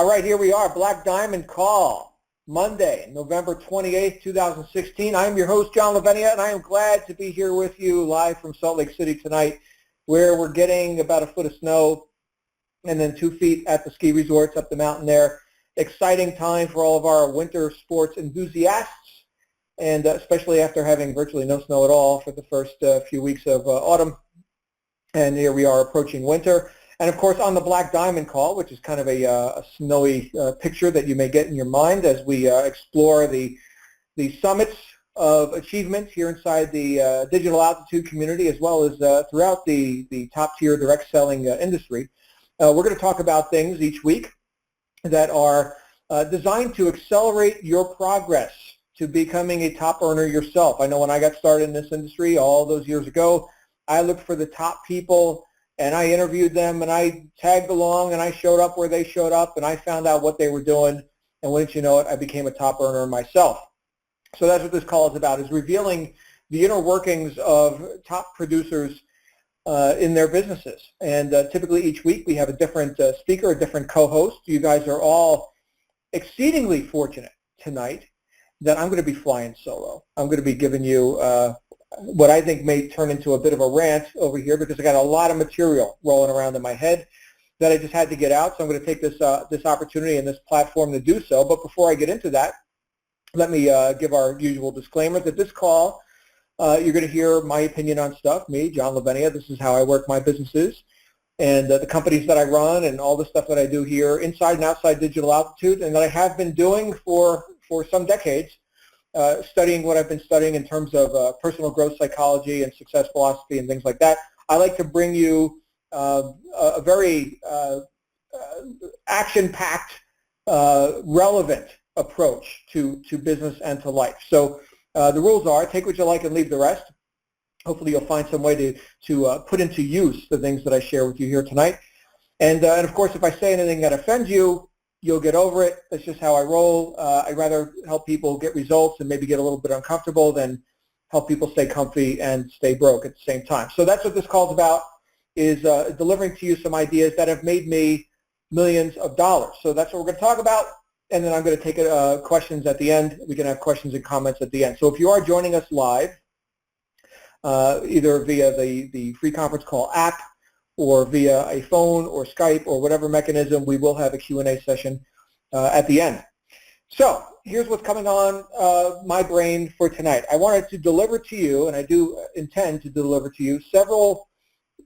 All right, here we are, Black Diamond Call, Monday, November 28th, 2016. I am your host, John Lavenia, and I am glad to be here with you live from Salt Lake City tonight, where we're getting about a foot of snow and then 2 feet at the ski resorts up the mountain there. Exciting time for all of our winter sports enthusiasts, and especially after having virtually no snow at all for the first few weeks of autumn. And here we are approaching winter. And of course, on the Black Diamond Call, which is kind of a snowy picture that you may get in your mind as we explore the summits of achievement here inside the digital altitude community, as well as throughout the top-tier direct selling industry. We're going to talk about things each week that are designed to accelerate your progress to becoming a top earner yourself. I know when I got started in this industry all those years ago, I looked for the top people and I interviewed them and I tagged along and I showed up where they showed up and I found out what they were doing, and wouldn't you know it, I became a top earner myself. So that's what this call is about, is revealing the inner workings of top producers in their businesses. And typically each week we have a different speaker, a different co-host. You guys are all exceedingly fortunate tonight that I'm going to be flying solo. I'm going to be giving you what I think may turn into a bit of a rant over here, because I got a lot of material rolling around in my head that I just had to get out. So I'm going to take this this opportunity and this platform to do so. But before I get into that, let me give our usual disclaimer that this call, you're going to hear my opinion on stuff, me, John Lavenia. This is how I work my businesses and the companies that I run and all the stuff that I do here inside and outside digital altitude, and that I have been doing for some decades. Studying what I've been studying in terms of personal growth psychology and success philosophy and things like that. I like to bring you a very action-packed, relevant approach to business and to life. So the rules are, take what you like and leave the rest. Hopefully you'll find some way to put into use the things that I share with you here tonight. And of course, if I say anything that offends you, you'll get over it. That's just how I roll. I'd rather help people get results and maybe get a little bit uncomfortable than help people stay comfy and stay broke at the same time. So that's what this call's about, is delivering to you some ideas that have made me millions of dollars. So that's what we're going to talk about, and then I'm going to take questions at the end. We can have questions and comments at the end. So if you are joining us live, either via the free conference call app, or via a phone or Skype or whatever mechanism, we will have a Q&A session at the end. So here's what's coming on my brain for tonight. I wanted to deliver to you, and I do intend to deliver to you, several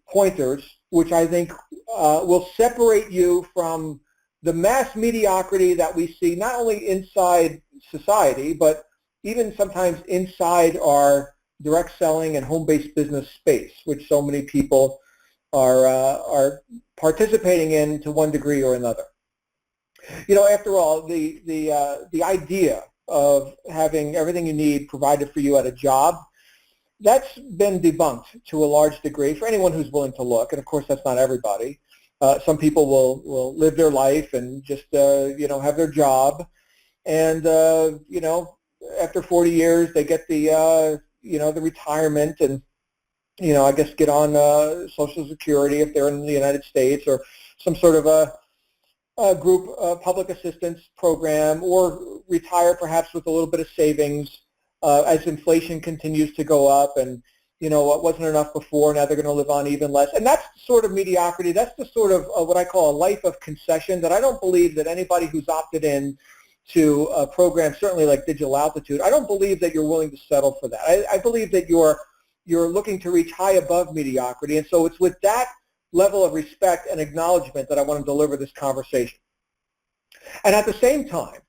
pointers which I think will separate you from the mass mediocrity that we see not only inside society, but even sometimes inside our direct selling and home-based business space, which so many people are participating in to one degree or another. You know, after all, the idea of having everything you need provided for you at a job, that's been debunked to a large degree for anyone who's willing to look. And of course, that's not everybody. Some people will live their life and just you know, have their job, and you know, after 40 years they get the you know, the retirement, and you know, I guess get on Social Security if they're in the United States, or some sort of a group public assistance program, or retire perhaps with a little bit of savings as inflation continues to go up, and you know, what wasn't enough before, now they're going to live on even less. And that's the sort of mediocrity, that's the sort of what I call a life of concession that I don't believe that anybody who's opted in to a program, certainly like Digital Altitude, I don't believe that you're willing to settle for that. I believe that you're looking to reach high above mediocrity, and so it's with that level of respect and acknowledgement that I want to deliver this conversation. And at the same time,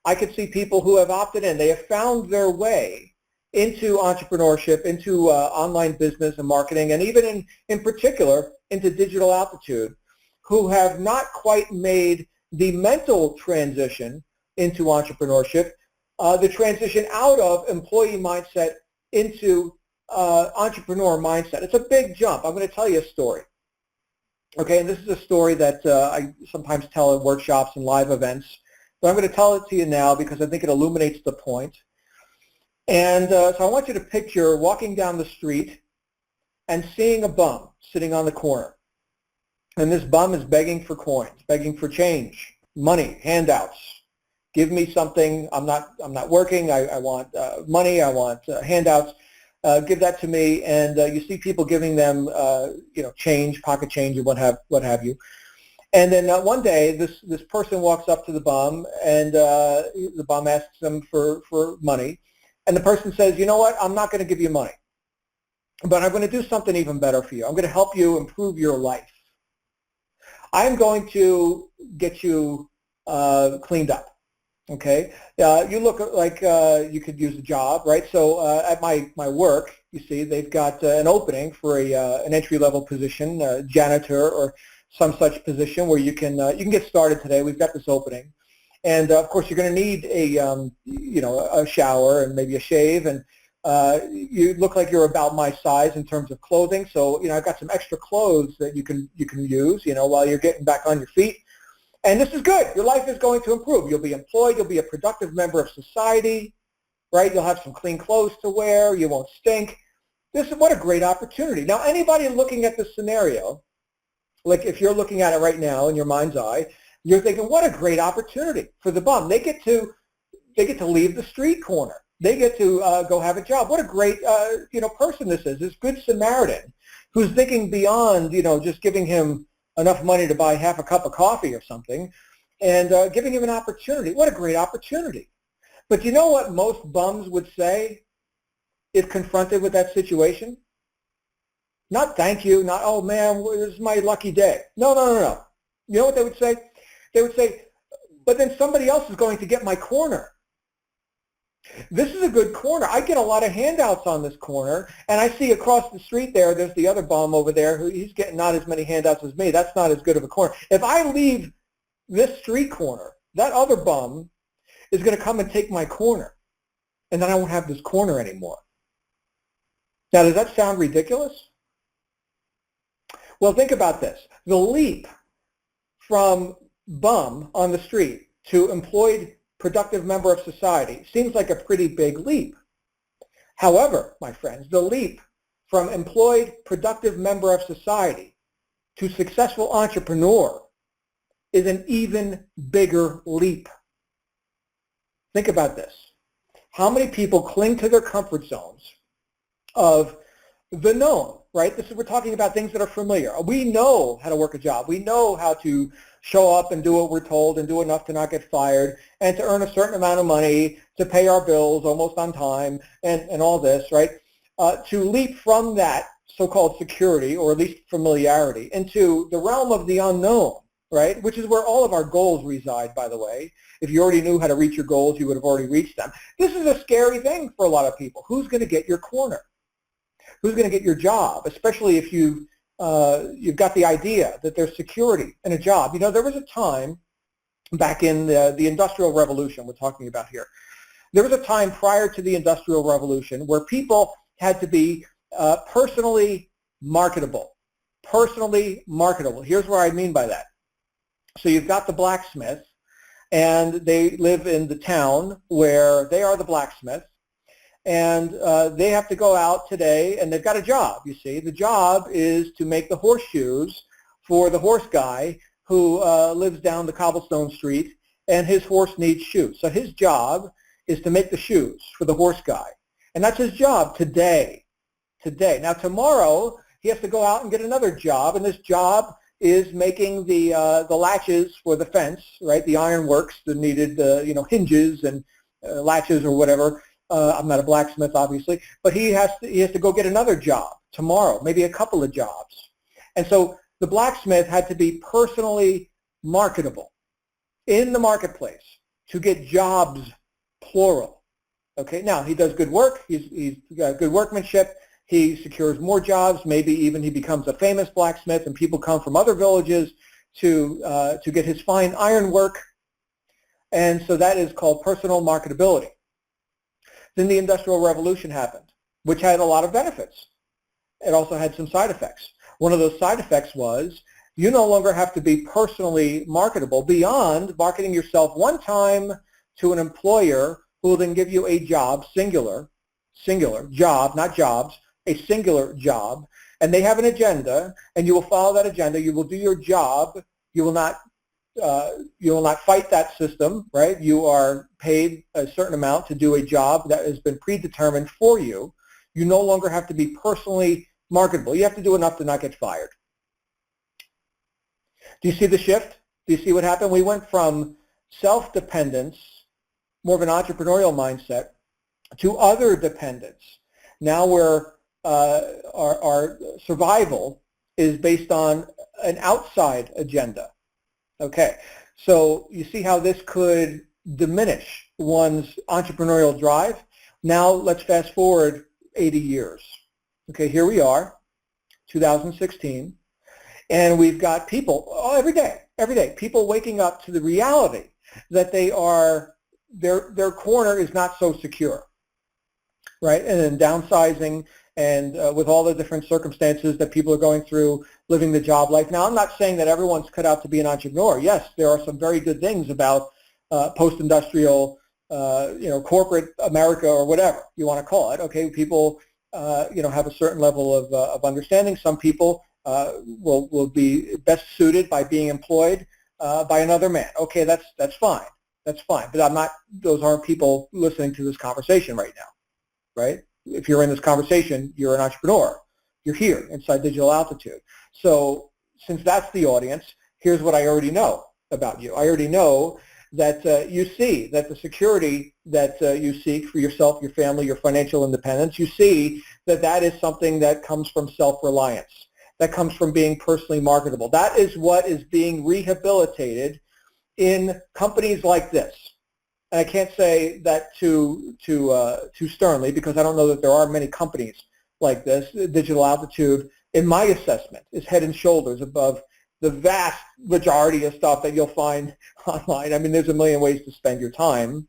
I could see people who have opted in, they have found their way into entrepreneurship, into online business and marketing, and even in particular into Digital Altitude, who have not quite made the mental transition into entrepreneurship, the transition out of employee mindset into entrepreneur mindset. It's a big jump. I'm going to tell you a story. Okay, and this is a story that I sometimes tell at workshops and live events, but I'm going to tell it to you now because I think it illuminates the point. And so I want you to picture walking down the street and seeing a bum sitting on the corner. And this bum is begging for coins, begging for change. money, handouts. Give me something. I'm not working. I want money. I want handouts. Give that to me. And you see people giving them, change, pocket change, or what have you. And then one day, this person walks up to the bum, and the bum asks them for money. And the person says, you know what? I'm not going to give you money, but I'm going to do something even better for you. I'm going to help you improve your life. I'm going to get you cleaned up. Okay, you look like you could use a job, right? So at my work, you see, they've got an opening for an entry-level position, janitor or some such position where you can get started today. We've got this opening, and of course you're going to need a shower and maybe a shave, and you look like you're about my size in terms of clothing. So I've got some extra clothes that you can use while you're getting back on your feet. And this is good. Your life is going to improve. You'll be employed. You'll be a productive member of society, right? You'll have some clean clothes to wear. You won't stink. What a great opportunity. Now, anybody looking at this scenario, like if you're looking at it right now in your mind's eye, you're thinking, what a great opportunity for the bum. They get to leave the street corner. They get to go have a job. What a great person this is. This good Samaritan who's thinking beyond just giving him enough money to buy half a cup of coffee or something, and giving him an opportunity. What a great opportunity. But you know what most bums would say if confronted with that situation? Not thank you, not, oh man, this is my lucky day. No. You know what they would say? They would say, but then somebody else is going to get my corner. This is a good corner. I get a lot of handouts on this corner, and I see across the street there's the other bum over there who he's getting not as many handouts as me. That's not as good of a corner. If I leave this street corner, that other bum is going to come and take my corner, and then I won't have this corner anymore. Now, does that sound ridiculous? Well, think about this. The leap from bum on the street to employed productive member of society seems like a pretty big leap. However, my friends, the leap from employed productive member of society to successful entrepreneur is an even bigger leap. Think about this. How many people cling to their comfort zones of the known, right? We're talking about things that are familiar. We know how to work a job. We know how to show up and do what we're told and do enough to not get fired and to earn a certain amount of money to pay our bills almost on time and all this, right? To leap from that so-called security, or at least familiarity, into the realm of the unknown, right? Which is where all of our goals reside, by the way. If you already knew how to reach your goals, you would have already reached them. This is a scary thing for a lot of people. Who's going to get your corner? Who's going to get your job, especially if you've got the idea that there's security in a job? There was a time back in the Industrial Revolution we're talking about here. There was a time prior to the Industrial Revolution where people had to be personally marketable. Personally marketable. Here's what I mean by that. So you've got the blacksmith, and they live in the town where they are the blacksmith. And they have to go out today, and they've got a job, you see. The job is to make the horseshoes for the horse guy who lives down the cobblestone street, and his horse needs shoes. So his job is to make the shoes for the horse guy. And that's his job today. Now tomorrow, he has to go out and get another job, and this job is making the latches for the fence, right? The ironworks, the needed hinges and latches or whatever. I'm not a blacksmith, obviously, but he has to go get another job tomorrow, maybe a couple of jobs. And so the blacksmith had to be personally marketable in the marketplace to get jobs, plural. Okay, now he does good work. He's got good workmanship. He secures more jobs. Maybe even he becomes a famous blacksmith, and people come from other villages to get his fine ironwork. And so that is called personal marketability. Then the Industrial Revolution happened, which had a lot of benefits. It also had some side effects. One of those side effects was you no longer have to be personally marketable beyond marketing yourself one time to an employer who will then give you a job, singular job, not jobs, a singular job, and they have an agenda, and you will follow that agenda. You will do your job. You will not you will not fight that system, right? You are paid a certain amount to do a job that has been predetermined for you. You no longer have to be personally marketable. You have to do enough to not get fired. Do you see the shift? Do you see what happened? We went from self-dependence, more of an entrepreneurial mindset, to other dependence. Now our survival is based on an outside agenda. Okay, so you see how this could diminish one's entrepreneurial drive? Now let's fast forward 80 years. Okay, here we are, 2016, and we've got people every day, people waking up to the reality that their corner is not so secure, right? And then downsizing, and with all the different circumstances that people are going through, living the job life. Now, I'm not saying that everyone's cut out to be an entrepreneur. Yes, there are some very good things about post-industrial, corporate America, or whatever you want to call it. Okay, people, have a certain level of understanding. Some people will be best suited by being employed by another man. Okay, that's fine. That's fine. But those aren't people listening to this conversation right now, right? If you're in this conversation, you're an entrepreneur. You're here inside Digital Altitude. So since that's the audience, here's what I already know about you. I already know that you see that the security that you seek for yourself, your family, your financial independence, you see that is something that comes from self-reliance. That comes from being personally marketable. That is what is being rehabilitated in companies like this. And I can't say that too sternly, because I don't know that there are many companies like this. Digital Altitude, in my assessment, is head and shoulders above the vast majority of stuff that you'll find online. I mean, there's a million ways to spend your time,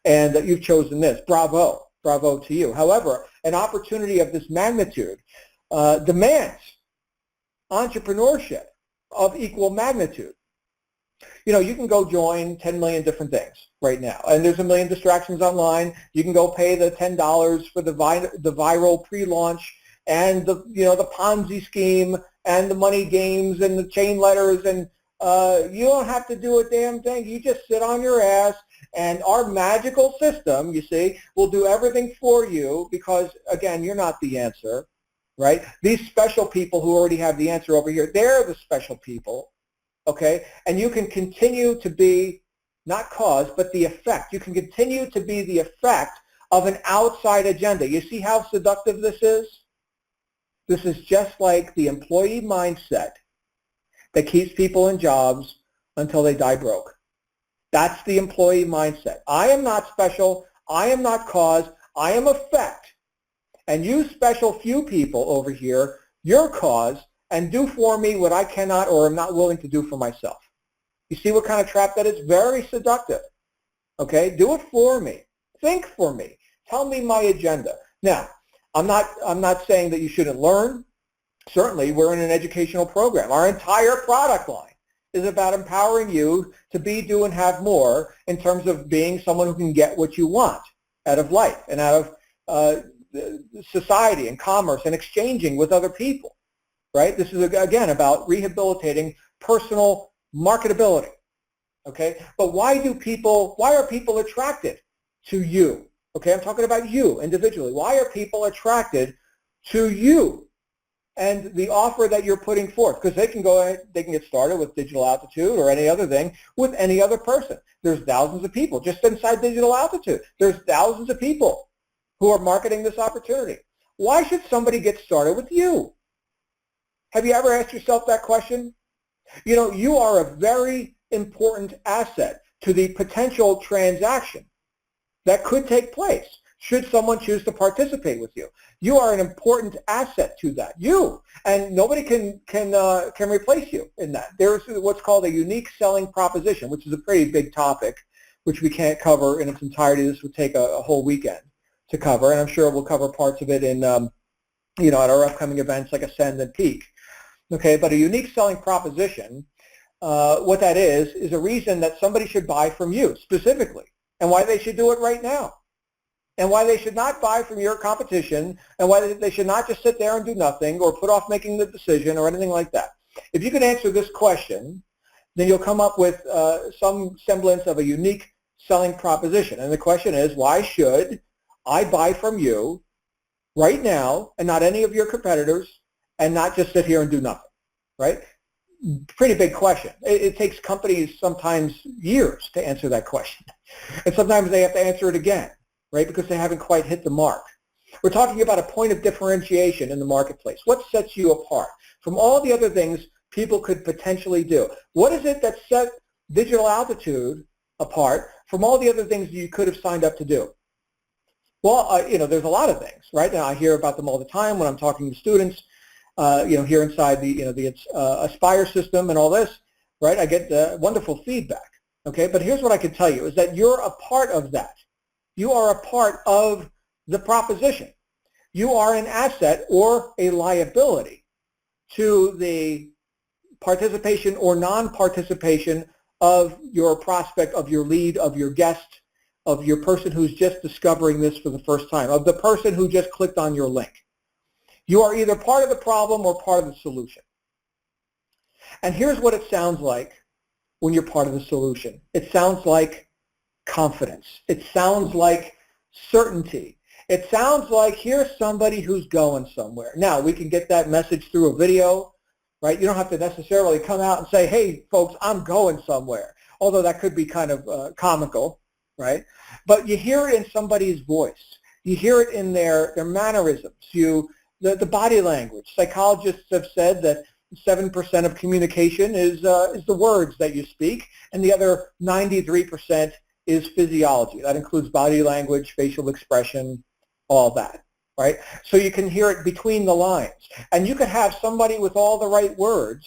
and that you've chosen this. Bravo. Bravo to you. However, an opportunity of this magnitude demands entrepreneurship of equal magnitude. You can go join 10 million different things right now, and there's a million distractions online. You can go pay the $10 for the viral pre-launch, and the Ponzi scheme, and the money games, and the chain letters, and you don't have to do a damn thing. You just sit on your ass, and our magical system, you see, will do everything for you, because, again, you're not the answer, right? These special people who already have the answer over here, they're the special people. Okay, and you can continue to be, not cause, but the effect. You can continue to be the effect of an outside agenda. You see how seductive this is? This is just like the employee mindset that keeps people in jobs until they die broke. That's the employee mindset. I am not special. I am not cause. I am effect. And you special few people over here, you're cause, and do for me what I cannot or am not willing to do for myself. You see what kind of trap that is? Very seductive. Okay? Do it for me. Think for me. Tell me my agenda. Now, I'm not saying that you shouldn't learn. Certainly, we're in an educational program. Our entire product line is about empowering you to be, do, and have more in terms of being someone who can get what you want out of life and out of society and commerce and exchanging with other people. Right? This is, again, about rehabilitating personal marketability. Okay? But why are people attracted to you? Okay? I'm talking about you individually. Why are people attracted to you and the offer that you're putting forth? Because they can get started with Digital Altitude or any other thing with any other person. There's thousands of people just inside Digital Altitude. There's thousands of people who are marketing this opportunity. Why should somebody get started with you? Have you ever asked yourself that question? You are a very important asset to the potential transaction that could take place should someone choose to participate with you. You are an important asset to that. And nobody can replace you in that. There's what's called a unique selling proposition, which is a pretty big topic, which we can't cover in its entirety. This would take a whole weekend to cover, and I'm sure we'll cover parts of it in at our upcoming events like Ascend and Peak. Okay, but a unique selling proposition, what that is a reason that somebody should buy from you specifically, and why they should do it right now, and why they should not buy from your competition, and why they should not just sit there and do nothing or put off making the decision or anything like that. If you can answer this question, then you'll come up with some semblance of a unique selling proposition. And the question is, why should I buy from you right now and not any of your competitors and not just sit here and do nothing, right? Pretty big question. It takes companies sometimes years to answer that question. And sometimes they have to answer it again, right, because they haven't quite hit the mark. We're talking about a point of differentiation in the marketplace. What sets you apart from all the other things people could potentially do? What is it that set Digital Altitude apart from all the other things you could have signed up to do? Well, there's a lot of things, right? Now I hear about them all the time when I'm talking to students, here inside the Aspire system and all this, right? I get wonderful feedback, okay? But here's what I can tell you is that you're a part of that. You are a part of the proposition. You are an asset or a liability to the participation or non-participation of your prospect, of your lead, of your guest, of your person who's just discovering this for the first time, of the person who just clicked on your link. You are either part of the problem or part of the solution. And here's what it sounds like when you're part of the solution. It sounds like confidence. It sounds like certainty. It sounds like here's somebody who's going somewhere. Now, we can get that message through a video, right? You don't have to necessarily come out and say, hey, folks, I'm going somewhere, although that could be kind of comical, right? But you hear it in somebody's voice. You hear it in their mannerisms. The body language. Psychologists have said that 7% of communication is the words that you speak, and the other 93% is physiology. That includes body language, facial expression, all that, right? So you can hear it between the lines. And you could have somebody with all the right words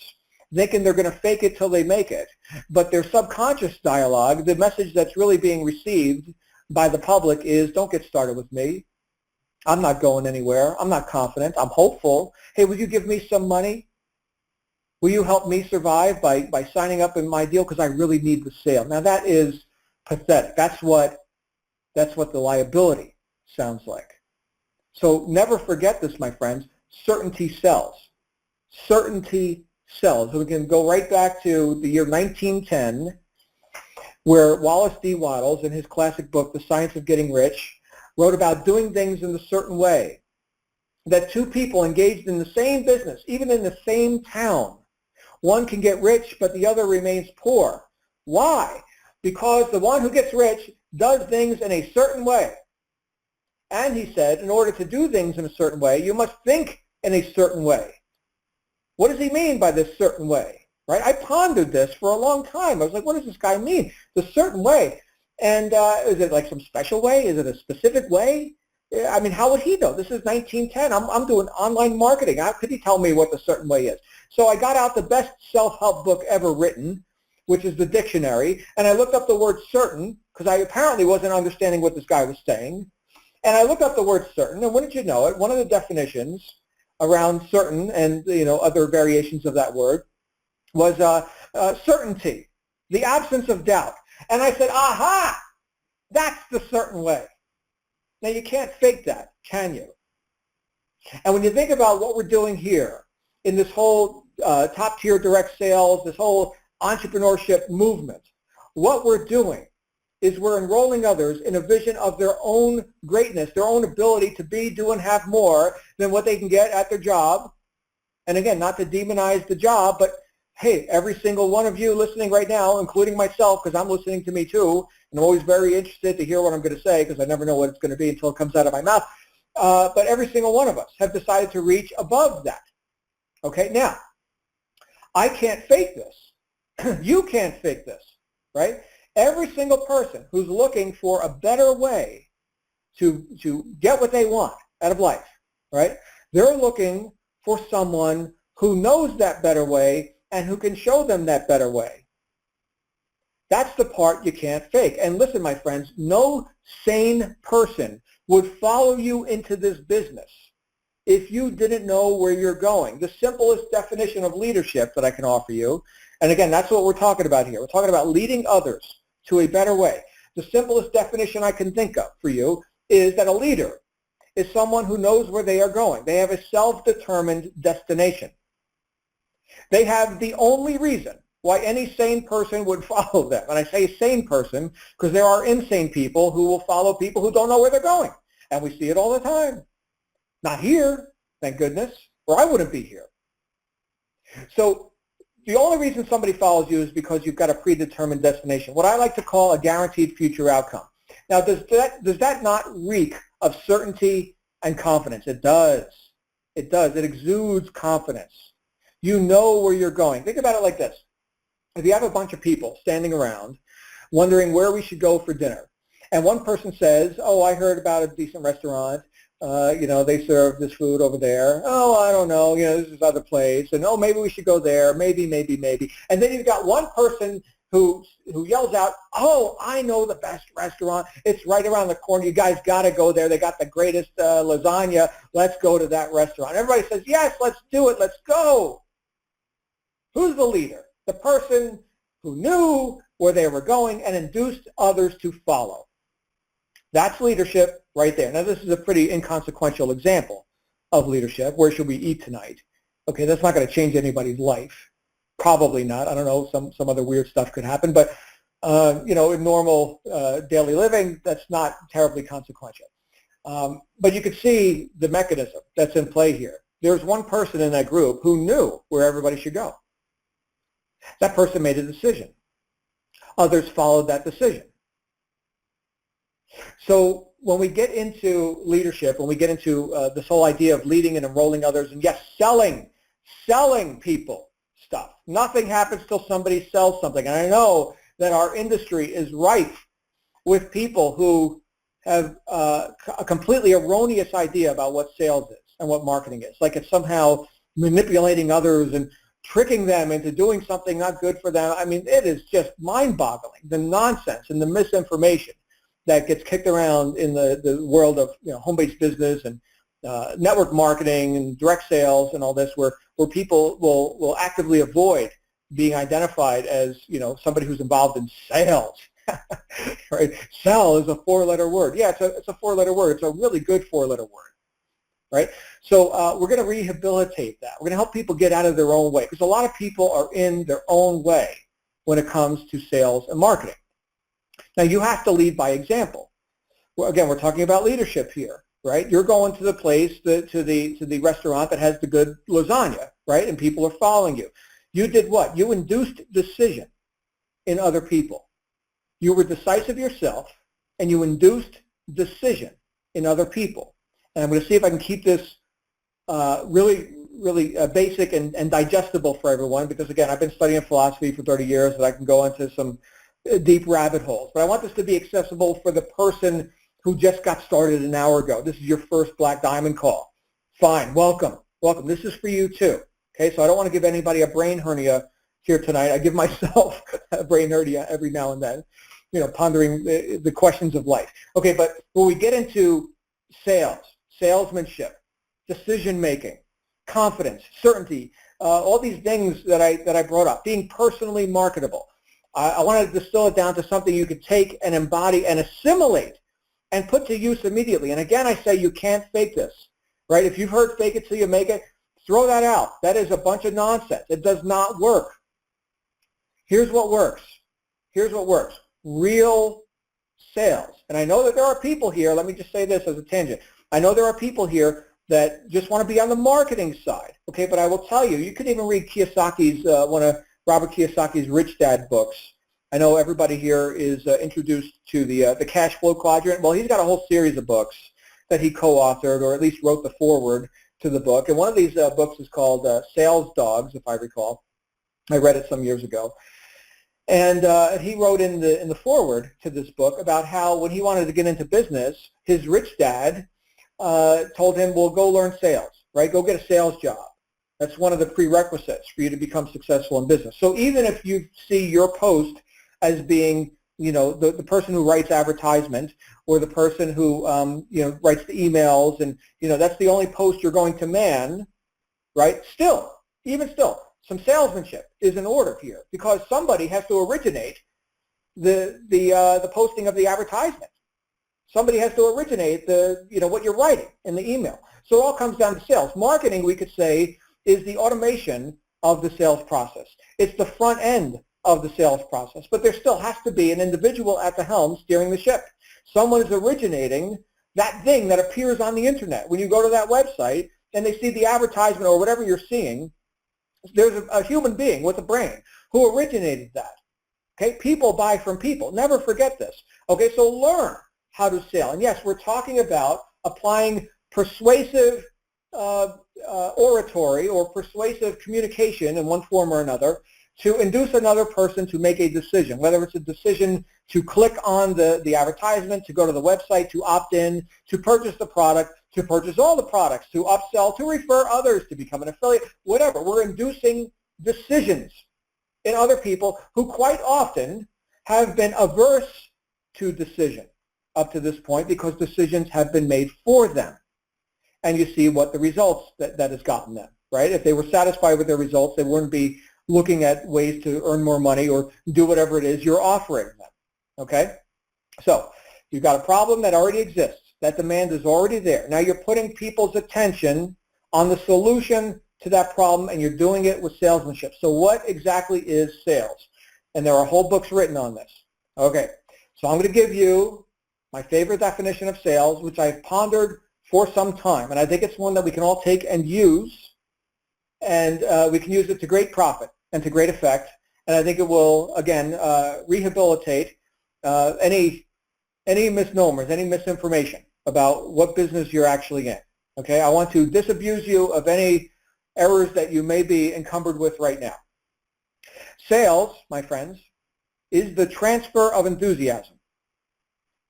thinking they're going to fake it till they make it, but their subconscious dialogue, the message that's really being received by the public is, don't get started with me. I'm not going anywhere. I'm not confident. I'm hopeful. Hey, will you give me some money? Will you help me survive by signing up in my deal because I really need the sale? Now that is pathetic. That's what the liability sounds like. So never forget this, my friends. Certainty sells. Certainty sells. So we can go right back to the year 1910, where Wallace D. Wattles, in his classic book, The Science of Getting Rich, wrote about doing things in a certain way, that two people engaged in the same business, even in the same town, one can get rich, but the other remains poor. Why? Because the one who gets rich does things in a certain way. And he said, in order to do things in a certain way, you must think in a certain way. What does he mean by this certain way? Right? I pondered this for a long time. I was like, what does this guy mean? The certain way. And is it like some special way? Is it a specific way? I mean, how would he know? This is 1910. I'm doing online marketing. How could he tell me what the certain way is? So I got out the best self-help book ever written, which is the dictionary, and I looked up the word certain, because I apparently wasn't understanding what this guy was saying. And I looked up the word certain, and wouldn't you know it, one of the definitions around certain and other variations of that word was certainty, the absence of doubt. And I said, aha, that's the certain way. Now you can't fake that, can you? And when you think about what we're doing here in this whole top-tier direct sales, this whole entrepreneurship movement, what we're doing is we're enrolling others in a vision of their own greatness, their own ability to be, do, and have more than what they can get at their job. And again, not to demonize the job, but hey, every single one of you listening right now, including myself, because I'm listening to me too, and I'm always very interested to hear what I'm going to say because I never know what it's going to be until it comes out of my mouth. But every single one of us have decided to reach above that. Okay, now, I can't fake this. You can't fake this, right? Every single person who's looking for a better way to get what they want out of life, right? They're looking for someone who knows that better way and who can show them that better way. That's the part you can't fake. And listen, my friends, no sane person would follow you into this business if you didn't know where you're going. The simplest definition of leadership that I can offer you, and again, that's what we're talking about here. We're talking about leading others to a better way. The simplest definition I can think of for you is that a leader is someone who knows where they are going. They have a self-determined destination. They have the only reason why any sane person would follow them. And I say sane person because there are insane people who will follow people who don't know where they're going. And we see it all the time. Not here, thank goodness, or I wouldn't be here. So the only reason somebody follows you is because you've got a predetermined destination, what I like to call a guaranteed future outcome. Now, does that not reek of certainty and confidence? It does. It does. It exudes confidence. You know where you're going. Think about it like this. If you have a bunch of people standing around wondering where we should go for dinner, and one person says, oh, I heard about a decent restaurant, they serve this food over there. Oh, I don't know, this is other place, and oh, maybe we should go there, maybe. And then you've got one person who yells out, oh, I know the best restaurant. It's right around the corner. You guys got to go there. They got the greatest lasagna. Let's go to that restaurant. Everybody says, yes, let's do it. Let's go. Who's the leader? The person who knew where they were going and induced others to follow. That's leadership right there. Now, this is a pretty inconsequential example of leadership. Where should we eat tonight? Okay, that's not going to change anybody's life. Probably not. I don't know. Some other weird stuff could happen. But, in normal daily living, that's not terribly consequential. But you could see the mechanism that's in play here. There's one person in that group who knew where everybody should go. That person made a decision. Others followed that decision. So when we get into leadership, when we get into this whole idea of leading and enrolling others, and yes, selling people stuff. Nothing happens till somebody sells something. And I know that our industry is rife with people who have a completely erroneous idea about what sales is and what marketing is. Like it's somehow manipulating others and tricking them into doing something not good for them. I mean, it is just mind-boggling, the nonsense and the misinformation that gets kicked around in the world of home-based business and network marketing and direct sales and all this, where people will actively avoid being identified as somebody who's involved in sales. Right? Sell is a four-letter word. Yeah, it's a four-letter word. It's a really good four-letter word. Right? So we're going to rehabilitate that. We're going to help people get out of their own way, because a lot of people are in their own way when it comes to sales and marketing. Now, you have to lead by example. Well, again, we're talking about leadership here, right? You're going to the place, to the restaurant that has the good lasagna, right? And people are following you. You did what? You induced decision in other people. You were decisive yourself, and you induced decision in other people. And I'm going to see if I can keep this really basic and digestible for everyone, because, again, I've been studying philosophy for 30 years, and I can go into some deep rabbit holes. But I want this to be accessible for the person who just got started an hour ago. This is your first Black Diamond call. Fine. Welcome. Welcome. This is for you, too. Okay, so I don't want to give anybody a brain hernia here tonight. I give myself a brain hernia every now and then, pondering the questions of life. Okay, but when we get into sales, salesmanship, decision-making, confidence, certainty, all these things that I brought up, being personally marketable, I want to distill it down to something you could take and embody and assimilate and put to use immediately. And again, I say you can't fake this, right? If you've heard fake it till you make it, throw that out. That is a bunch of nonsense. It does not work. Here's what works. Here's what works. Real sales. And I know that there are people here, let me just say this as a tangent. I know there are people here that just want to be on the marketing side, okay? But I will tell you, you can even read Kiyosaki's, one of Robert Kiyosaki's Rich Dad books. I know everybody here is introduced to the cash flow quadrant. Well, he's got a whole series of books that he co-authored, or at least wrote the foreword to the book. And one of these books is called Sales Dogs, if I recall. I read it some years ago. And he wrote in the foreword to this book about how when he wanted to get into business, his rich dad told him, well, go learn sales, right? Go get a sales job. That's one of the prerequisites for you to become successful in business. So even if you see your post as being, the person who writes advertisement, or the person who, writes the emails, and, that's the only post you're going to man, right? Even still, some salesmanship is in order here, because somebody has to originate the posting of the advertisement. Somebody has to originate what you're writing in the email. So it all comes down to sales. Marketing, we could say, is the automation of the sales process. It's the front end of the sales process, but there still has to be an individual at the helm steering the ship. Someone is originating that thing that appears on the internet. When you go to that website and they see the advertisement or whatever you're seeing, there's a human being with a brain who originated that. Okay, people buy from people. Never forget this. Okay, so learn how to sell. And yes, we're talking about applying persuasive oratory or persuasive communication in one form or another to induce another person to make a decision, whether it's a decision to click on the advertisement, to go to the website, to opt in, to purchase the product, to purchase all the products, to upsell, to refer others, to become an affiliate, whatever. We're inducing decisions in other people who quite often have been averse to decision up to this point because decisions have been made for them. And you see what the results that has gotten them, right? If they were satisfied with their results, they wouldn't be looking at ways to earn more money or do whatever it is you're offering them, okay? So you've got a problem that already exists. That demand is already there. Now you're putting people's attention on the solution to that problem, and you're doing it with salesmanship. So what exactly is sales? And there are whole books written on this. Okay, so I'm going to give you my favorite definition of sales, which I've pondered for some time, and I think it's one that we can all take and use, and we can use it to great profit and to great effect, and I think it will, again, rehabilitate any misnomers, any misinformation about what business you're actually in. Okay, I want to disabuse you of any errors that you may be encumbered with right now. Sales, my friends, is the transfer of enthusiasm.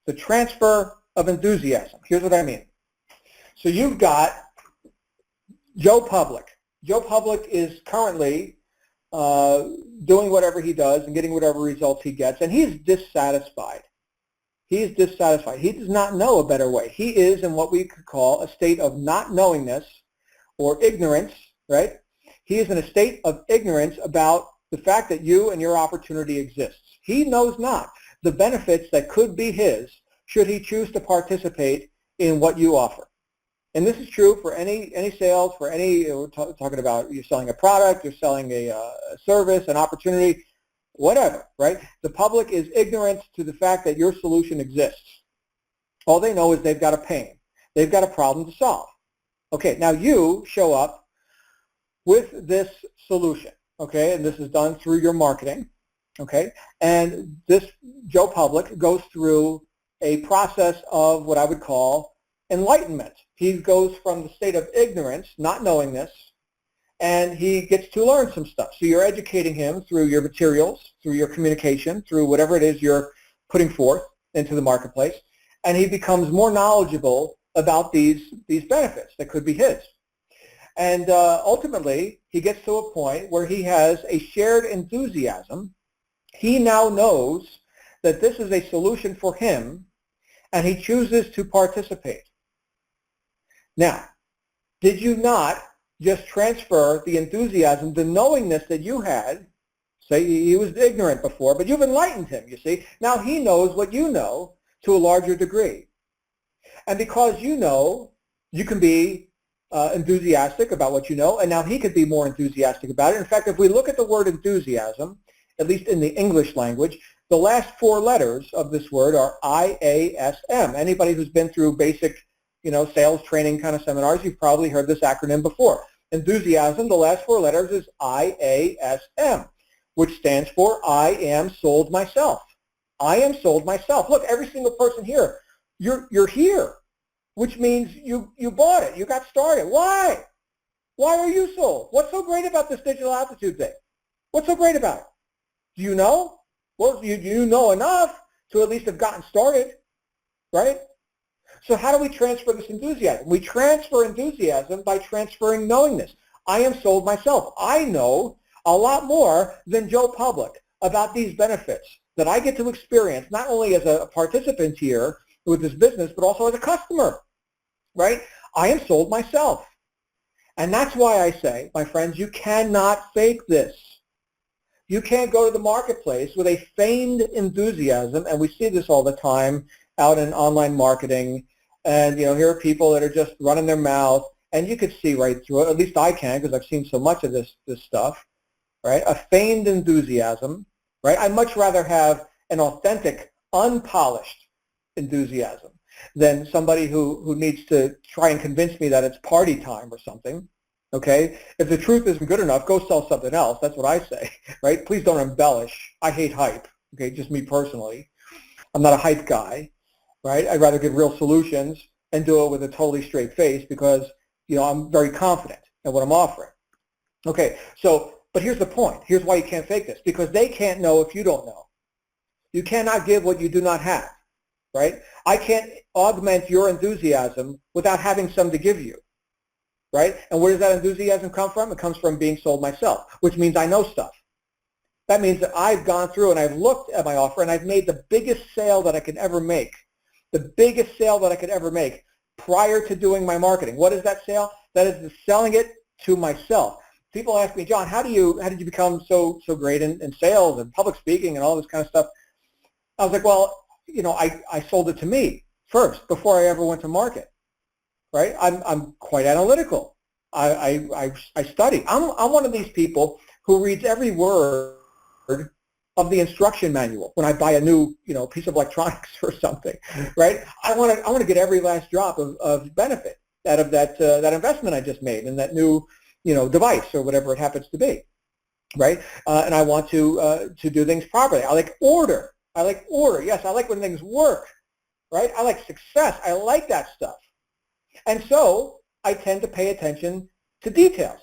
The transfer of enthusiasm. Here's what I mean. So you've got Joe Public. Joe Public is currently doing whatever he does and getting whatever results he gets, and he's dissatisfied. He's dissatisfied. He does not know a better way. He is in what we could call a state of not knowingness or ignorance, right? He is in a state of ignorance about the fact that you and your opportunity exists. He knows not the benefits that could be his should he choose to participate in what you offer. And this is true for any sales, for any, we're talking about you're selling a product, you're selling a service, an opportunity, whatever, right? The public is ignorant to the fact that your solution exists. All they know is they've got a pain. They've got a problem to solve. Okay, now you show up with this solution, okay, and this is done through your marketing, okay, and this Joe Public goes through a process of what I would call enlightenment. He goes from the state of ignorance, not knowing this, and he gets to learn some stuff. So you're educating him through your materials, through your communication, through whatever it is you're putting forth into the marketplace, and he becomes more knowledgeable about these benefits that could be his. And ultimately, he gets to a point where he has a shared enthusiasm. He now knows that this is a solution for him, and he chooses to participate. Now, did you not just transfer the enthusiasm, the knowingness that you had? Say he was ignorant before, but you've enlightened him, you see. Now he knows what you know to a larger degree. And because you know, you can be enthusiastic about what you know, and now he could be more enthusiastic about it. In fact, if we look at the word enthusiasm, at least in the English language, the last four letters of this word are IASM. Anybody who's been through basic sales training kind of seminars, you've probably heard this acronym before. Enthusiasm, the last four letters is IASM, which stands for I am sold myself. I am sold myself. Look, every single person here, you're here, which means you bought it. You got started. Why? Why are you sold? What's so great about this digital altitude thing? What's so great about it? Do you know? Well, you know enough to at least have gotten started, right? So how do we transfer this enthusiasm? We transfer enthusiasm by transferring knowingness. I am sold myself. I know a lot more than Joe Public about these benefits that I get to experience, not only as a participant here with this business, but also as a customer, right? I am sold myself. And that's why I say, my friends, you cannot fake this. You can't go to the marketplace with a feigned enthusiasm, and we see this all the time out in online marketing, and here are people that are just running their mouth, and you could see right through it, at least I can because I've seen so much of this stuff, right? A feigned enthusiasm, right? I'd much rather have an authentic, unpolished enthusiasm than somebody who needs to try and convince me that it's party time or something, okay? If the truth isn't good enough, go sell something else. That's what I say, right? Please don't embellish. I hate hype, okay, just me personally. I'm not a hype guy, right? I'd rather give real solutions and do it with a totally straight face because, you know, I'm very confident in what I'm offering. Okay, so, but here's the point. Here's why you can't fake this, because they can't know if you don't know. You cannot give what you do not have, right? I can't augment your enthusiasm without having some to give you, right? And where does that enthusiasm come from? It comes from being sold myself, which means I know stuff. That means that I've gone through and I've looked at my offer and I've made the biggest sale that I could ever make, the biggest sale that I could ever make prior to doing my marketing. What is that sale? That is selling it to myself. People ask me, John, how did you become so great in sales and public speaking and all this kind of stuff? I was like, well, you know, I sold it to me first before I ever went to market, right? I'm quite analytical. I study. I'm one of these people who reads every word of the instruction manual when I buy a new, you know, piece of electronics or something, right? I want to get every last drop of benefit out of that investment I just made in that new, you know, device or whatever it happens to be, right? And I want to do things properly. I like order. Yes, I like when things work, right? I like success. I like that stuff. And so I tend to pay attention to details.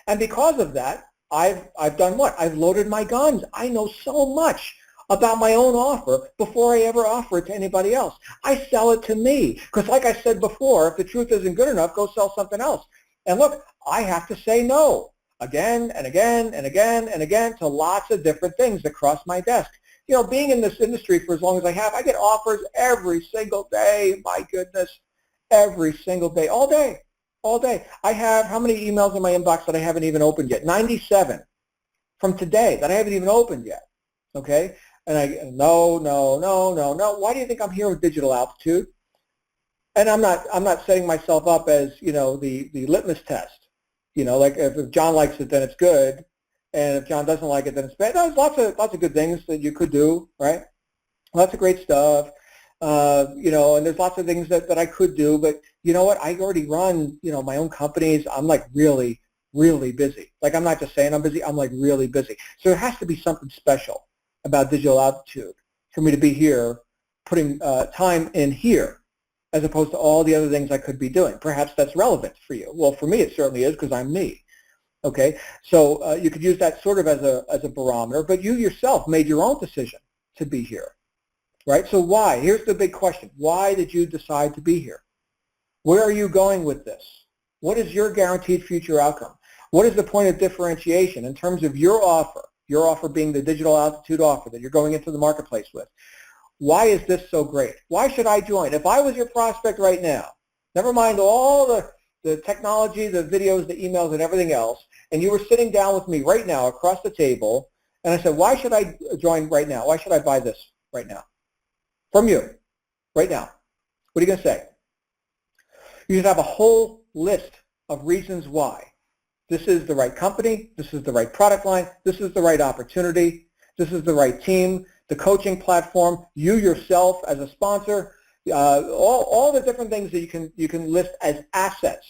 And because of that, I've done what? I've loaded my guns. I know so much about my own offer before I ever offer it to anybody else. I sell it to me because, like I said before, if the truth isn't good enough, go sell something else. And look, I have to say no again and again and again and again to lots of different things that cross my desk. You know, being in this industry for as long as I have, I get offers every single day. My goodness, every single day, all day. All day. I have how many emails in my inbox that I haven't even opened yet? 97 from today that I haven't even opened yet. Okay? And no. Why do you think I'm here with Digital Altitude? And I'm not setting myself up as, you know, the litmus test. You know, like if John likes it, then it's good, and if John doesn't like it, then it's bad. There's lots of good things that you could do, right? Lots of great stuff. You know, and there's lots of things that I could do, but you know what? I already run, you know, my own companies. I'm like really, really busy. Like I'm not just saying I'm busy. I'm like really busy. So there has to be something special about Digital Altitude for me to be here, putting time in here, as opposed to all the other things I could be doing. Perhaps that's relevant for you. Well, for me, it certainly is because I'm me. Okay, so you could use that sort of as a barometer, but you yourself made your own decision to be here. Right? So why? Here's the big question. Why did you decide to be here? Where are you going with this? What is your guaranteed future outcome? What is the point of differentiation in terms of your offer being the Digital Altitude offer that you're going into the marketplace with? Why is this so great? Why should I join? If I was your prospect right now, never mind all the technology, the videos, the emails, and everything else, and you were sitting down with me right now across the table, and I said, why should I join right now? Why should I buy this right now? From you, right now. What are you going to say? You should have a whole list of reasons why. This is the right company. This is the right product line. This is the right opportunity. This is the right team, the coaching platform, you yourself as a sponsor, all the different things that you can list as assets.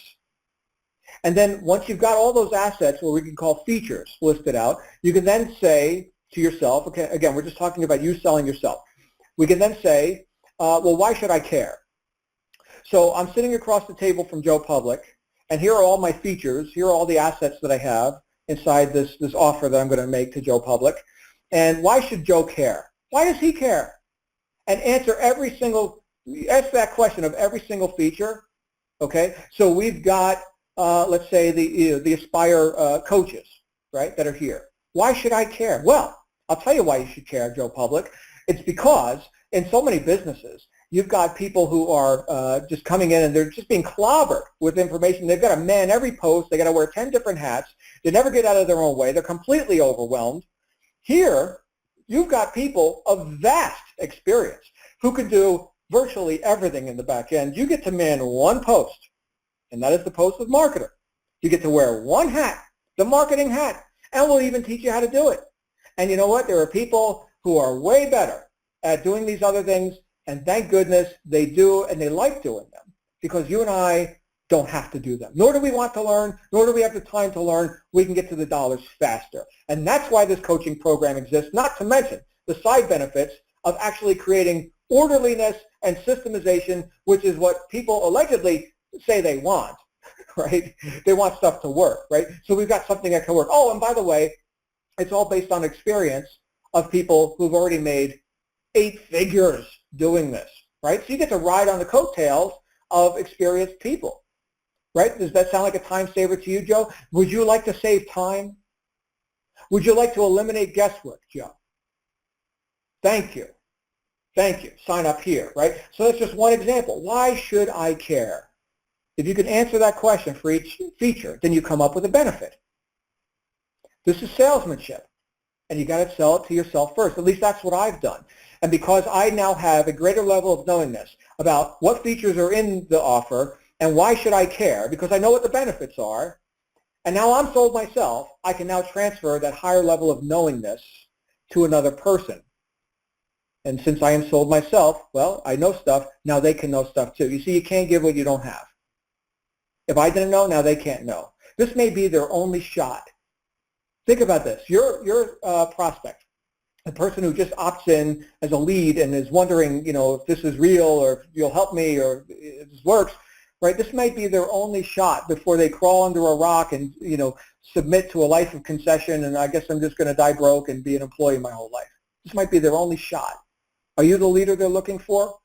And then once you've got all those assets, what we can call features listed out, you can then say to yourself, okay, again, we're just talking about you selling yourself. We can then say, well, why should I care? So I'm sitting across the table from Joe Public, and here are all my features. Here are all the assets that I have inside this offer that I'm going to make to Joe Public. And why should Joe care? Why does he care? And ask that question of every single feature. Okay, so we've got, let's say, the Aspire coaches, right, that are here. Why should I care? Well, I'll tell you why you should care, Joe Public. It's because in so many businesses, you've got people who are just coming in and they're just being clobbered with information. They've got to man every post. They've got to wear 10 different hats. They never get out of their own way. They're completely overwhelmed. Here, you've got people of vast experience who can do virtually everything in the back end. You get to man one post, and that is the post of marketer. You get to wear one hat, the marketing hat, and we'll even teach you how to do it. And you know what? There are people who are way better at doing these other things, and thank goodness they do, and they like doing them, because you and I don't have to do them. Nor do we want to learn, nor do we have the time to learn. We can get to the dollars faster. And that's why this coaching program exists, not to mention the side benefits of actually creating orderliness and systemization, which is what people allegedly say they want, right? They want stuff to work, right? So we've got something that can work. Oh, and by the way, it's all based on experience of people who've already made 8 figures doing this, right? So you get to ride on the coattails of experienced people, right? Does that sound like a time saver to you, Joe? Would you like to save time? Would you like to eliminate guesswork, Joe? Thank you. Thank you. Sign up here, right? So that's just one example. Why should I care? If you can answer that question for each feature, then you come up with a benefit. This is salesmanship, and you got to sell it to yourself first. At least that's what I've done. And because I now have a greater level of knowingness about what features are in the offer and why should I care, because I know what the benefits are, and now I'm sold myself, I can now transfer that higher level of knowingness to another person. And since I am sold myself, well, I know stuff, now they can know stuff too. You see, you can't give what you don't have. If I didn't know, now they can't know. This may be their only shot. Think about this. You're a prospect, a person who just opts in as a lead and is wondering, if this is real or if you'll help me or if this works, right? This might be their only shot before they crawl under a rock and, submit to a life of concession, and I guess I'm just going to die broke and be an employee my whole life. This might be their only shot. Are you the leader they're looking for?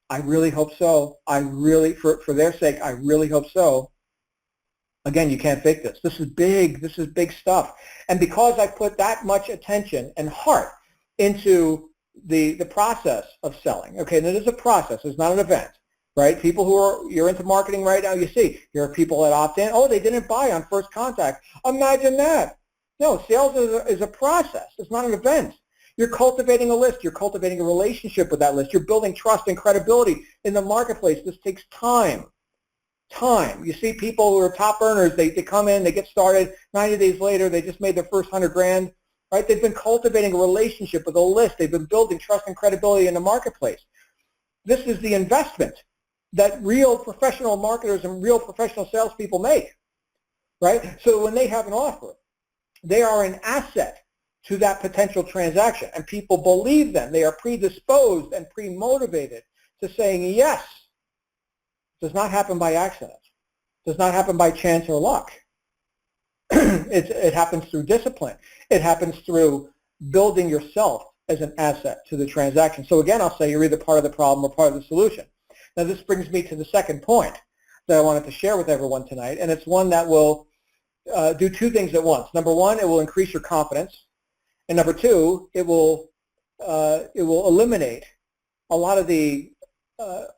I really hope so. For their sake, I really hope so. Again, you can't fake this. This is big. This is big stuff. And because I put that much attention and heart into the process of selling, okay, and it is a process. It's not an event, right? People you're into marketing right now, you see, here are people that opt in. Oh, they didn't buy on first contact. Imagine that. No, sales is a process. It's not an event. You're cultivating a list. You're cultivating a relationship with that list. You're building trust and credibility in the marketplace. This takes time. You see people who are top earners, they come in, they get started, 90 days later, they just made their first 100 grand, right? They've been cultivating a relationship with a list. They've been building trust and credibility in the marketplace. This is the investment that real professional marketers and real professional salespeople make, right? So when they have an offer, they are an asset to that potential transaction, and people believe them. They are predisposed and pre-motivated to saying yes. Does not happen by accident. Does not happen by chance or luck. It happens through discipline. It happens through building yourself as an asset to the transaction. So again, I'll say you're either part of the problem or part of the solution. Now this brings me to the second point that I wanted to share with everyone tonight, and it's one that will do 2 things at once. Number 1, it will increase your confidence, and number 2, it will eliminate a lot of the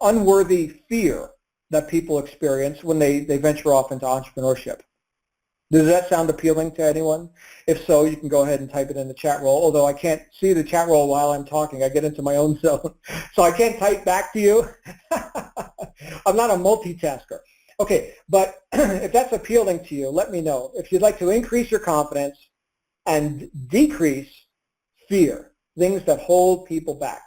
unworthy fear that people experience when they venture off into entrepreneurship. Does that sound appealing to anyone? If so, you can go ahead and type it in the chat roll, although I can't see the chat roll while I'm talking. I get into my own zone, so I can't type back to you. I'm not a multitasker. Okay, but if that's appealing to you, let me know. If you'd like to increase your confidence and decrease fear, things that hold people back.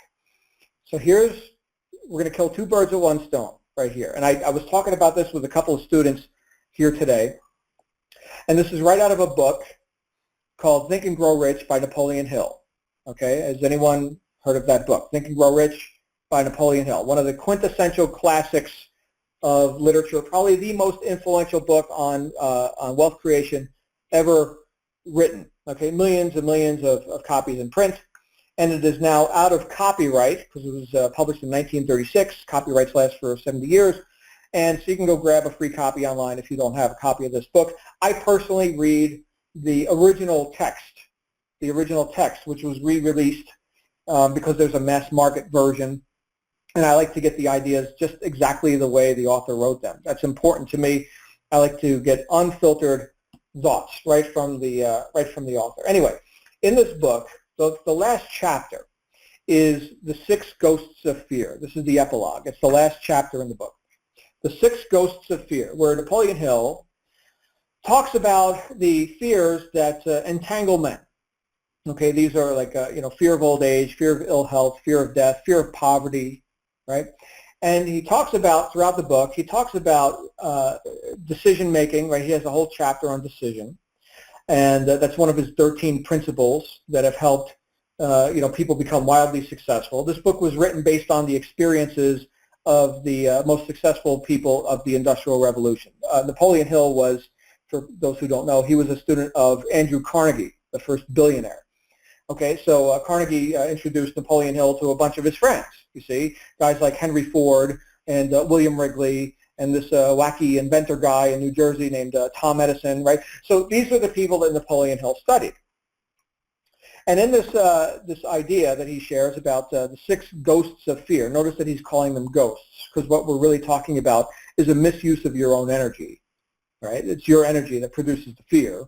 So we're going to kill 2 birds with 1 stone right here. And I was talking about this with a couple of students here today. And this is right out of a book called Think and Grow Rich by Napoleon Hill. Okay, has anyone heard of that book? Think and Grow Rich by Napoleon Hill. One of the quintessential classics of literature, probably the most influential book on wealth creation ever written. Okay, millions and millions of copies in print. And it is now out of copyright because it was published in 1936. Copyrights last for 70 years. And so you can go grab a free copy online if you don't have a copy of this book. I personally read the original text, which was re-released because there's a mass market version. And I like to get the ideas just exactly the way the author wrote them. That's important to me. I like to get unfiltered thoughts right from the author. Anyway, in this book, the last chapter is the 6 ghosts of fear. This is the epilogue. It's the last chapter in the book. The Six Ghosts of Fear, where Napoleon Hill talks about the fears that entangle men. Okay, these are like, fear of old age, fear of ill health, fear of death, fear of poverty, right? And he talks about, throughout the book, he talks about decision making, right? He has a whole chapter on decision. And that's one of his 13 principles that have helped, people become wildly successful. This book was written based on the experiences of the most successful people of the Industrial Revolution. Napoleon Hill was, for those who don't know, he was a student of Andrew Carnegie, the first billionaire. Okay, so Carnegie introduced Napoleon Hill to a bunch of his friends, you see, guys like Henry Ford and William Wrigley and this wacky inventor guy in New Jersey named Tom Edison, right? So these are the people that Napoleon Hill studied. And in this, this idea that he shares about the six ghosts of fear, notice that he's calling them ghosts, because what we're really talking about is a misuse of your own energy, right? It's your energy that produces the fear.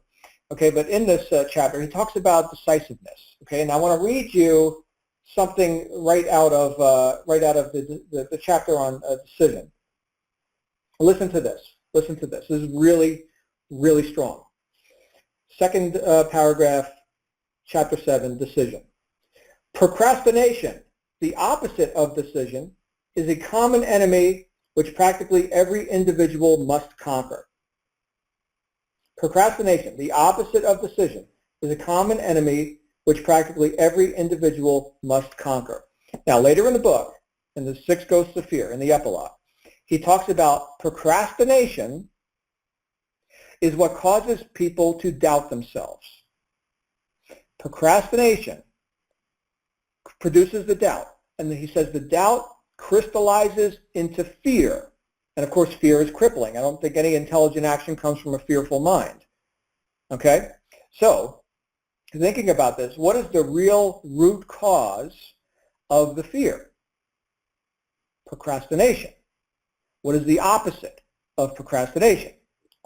Okay, but in this chapter, he talks about decisiveness. Okay, and I want to read you something right out of the chapter on decision. Listen to this. Listen to this. This is really, really strong. Second paragraph, chapter 7, decision. Procrastination, the opposite of decision, is a common enemy which practically every individual must conquer. Procrastination, the opposite of decision, is a common enemy which practically every individual must conquer. Now, later in the book, in the Six Ghosts of Fear, in the epilogue, he talks about procrastination is what causes people to doubt themselves. Procrastination produces the doubt, and then he says the doubt crystallizes into fear. And of course, fear is crippling. I don't think any intelligent action comes from a fearful mind. Okay? So, thinking about this, what is the real root cause of the fear? Procrastination. What is the opposite of procrastination?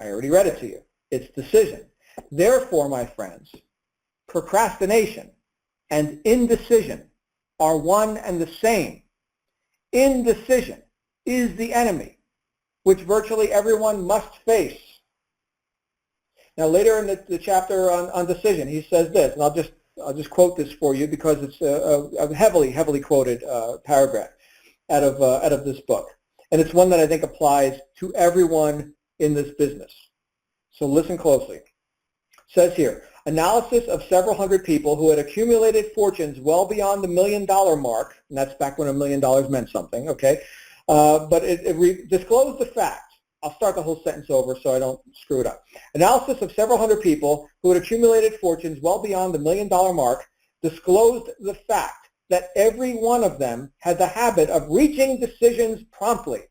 I already read it to you. It's decision. Therefore, my friends, procrastination and indecision are one and the same. Indecision is the enemy which virtually everyone must face. Now later in the chapter on decision, he says this, and I'll just quote this for you because it's a heavily quoted paragraph out of this book, and it's one that I think applies to everyone in this business. So listen closely. It says here, analysis of several hundred people who had accumulated fortunes well beyond the $1 million mark, and that's back when $1 million meant something, okay? But it disclosed the fact. I'll start the whole sentence over so I don't screw it up. Analysis of several hundred people who had accumulated fortunes well beyond the $1 million mark disclosed the fact that every one of them had the habit of reaching decisions promptly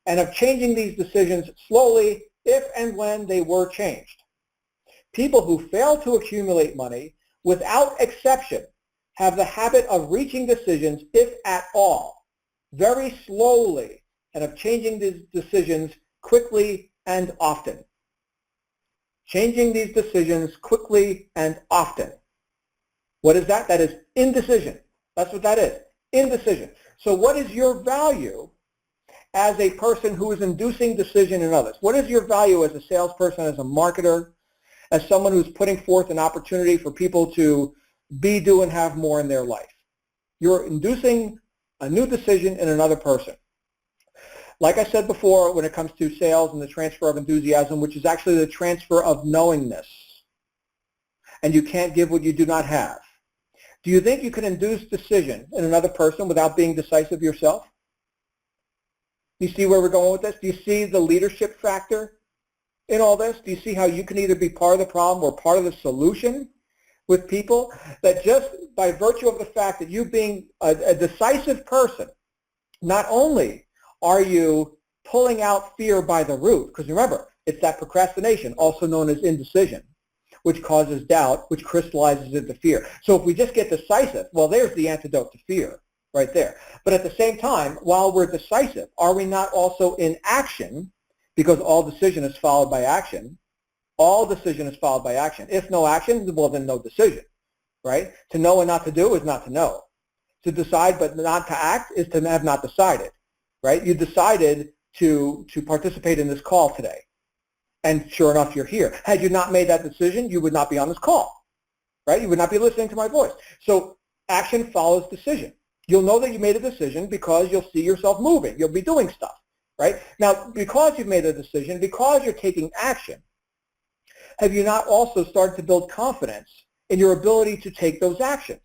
and of changing these decisions slowly if and when they were changed. People who fail to accumulate money, without exception, have the habit of reaching decisions, if at all, very slowly, and of changing these decisions quickly and often. Changing these decisions quickly and often. What is that? That is indecision. That's what that is, indecision. So what is your value as a person who is inducing decision in others? What is your value as a salesperson, as a marketer, as someone who's putting forth an opportunity for people to be, do, and have more in their life? You're inducing a new decision in another person. Like I said before, when it comes to sales and the transfer of enthusiasm, which is actually the transfer of knowingness, and you can't give what you do not have. Do you think you can induce decision in another person without being decisive yourself? Do you see where we're going with this? Do you see the leadership factor in all this? Do you see how you can either be part of the problem or part of the solution with people? That just by virtue of the fact that you being a decisive person, not only are you pulling out fear by the root, because remember, it's that procrastination, also known as indecision, which causes doubt, which crystallizes into fear. So if we just get decisive, well, there's the antidote to fear right there. But at the same time, while we're decisive, are we not also in action? Because all decision is followed by action. All decision is followed by action. If no action, well, then no decision, right? To know and not to do is not to know. To decide but not to act is to have not decided, right? You decided to participate in this call today. And sure enough, you're here. Had you not made that decision, you would not be on this call, right? You would not be listening to my voice. So action follows decision. You'll know that you made a decision because you'll see yourself moving. You'll be doing stuff, right? Now, because you've made a decision, because you're taking action, have you not also started to build confidence in your ability to take those actions?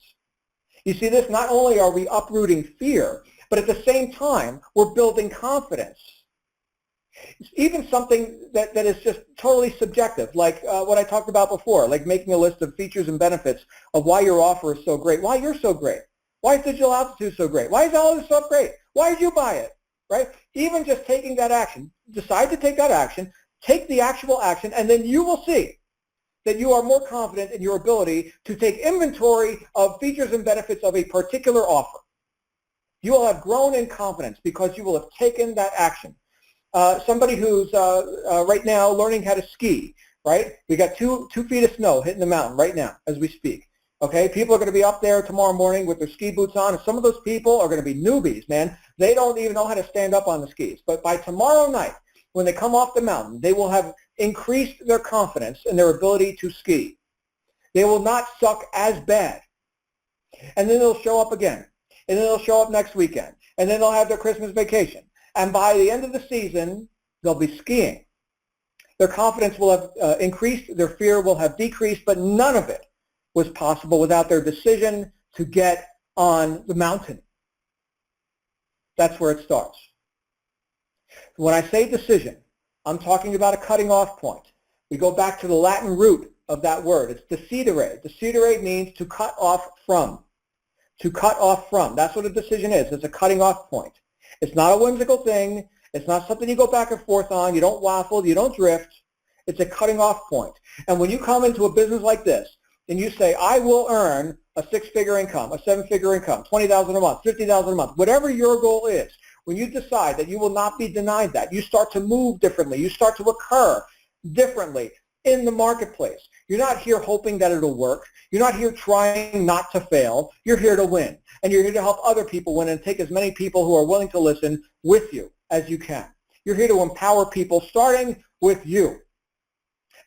You see this, not only are we uprooting fear, but at the same time, we're building confidence. Even something that is just totally subjective, like what I talked about before, like making a list of features and benefits of why your offer is so great, why you're so great, why is digital altitude so great, why is all this stuff great, why did you buy it, right? Even just taking that action, decide to take that action, take the actual action, and then you will see that you are more confident in your ability to take inventory of features and benefits of a particular offer. You will have grown in confidence because you will have taken that action. Somebody who's right now learning how to ski, right? We got 2 feet of snow hitting the mountain right now as we speak. Okay, people are going to be up there tomorrow morning with their ski boots on, and some of those people are going to be newbies, man. They don't even know how to stand up on the skis. But by tomorrow night, when they come off the mountain, they will have increased their confidence in their ability to ski. They will not suck as bad. And then they'll show up again. And then they'll show up next weekend. And then they'll have their Christmas vacation. And by the end of the season, they'll be skiing. Their confidence will have increased, their fear will have decreased, but none of it was possible without their decision to get on the mountain. That's where it starts. When I say decision, I'm talking about a cutting off point. We go back to the Latin root of that word. It's decidere. Decidere means to cut off from. To cut off from. That's what a decision is. It's a cutting off point. It's not a whimsical thing. It's not something you go back and forth on. You don't waffle. You don't drift. It's a cutting off point. And when you come into a business like this and you say, I will earn a 6-figure income, a 7-figure income, $20,000 a month, $50,000 a month, whatever your goal is, when you decide that you will not be denied that, you start to move differently. You start to occur differently in the marketplace. You're not here hoping that it'll work. You're not here trying not to fail. You're here to win. And you're here to help other people win and take as many people who are willing to listen with you as you can. You're here to empower people starting with you